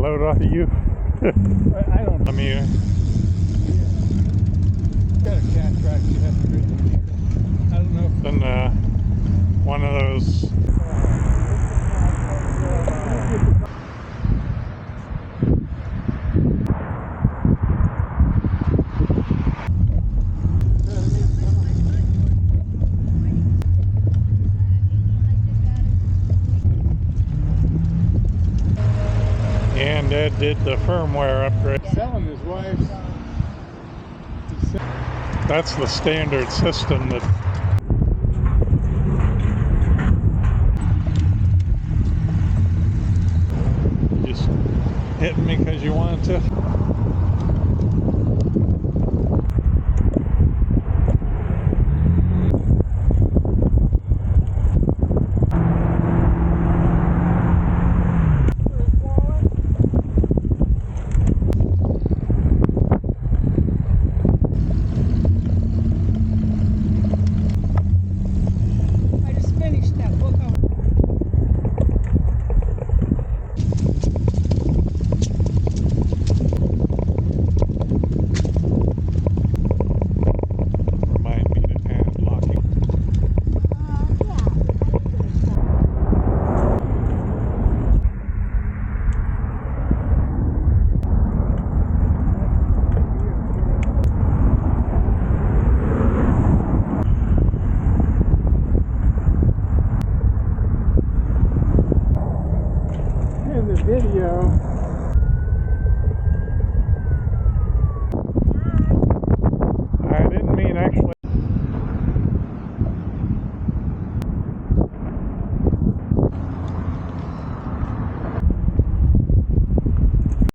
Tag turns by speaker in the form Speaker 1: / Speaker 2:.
Speaker 1: load off of you?
Speaker 2: I don't know.
Speaker 1: I mean,
Speaker 2: Got a cat track you have to read. I don't know.
Speaker 1: then one of those. And Ed did the firmware upgrade.
Speaker 2: Selling his wife's.
Speaker 1: That's the standard system that you just hit me because you wanted to.
Speaker 2: In the video,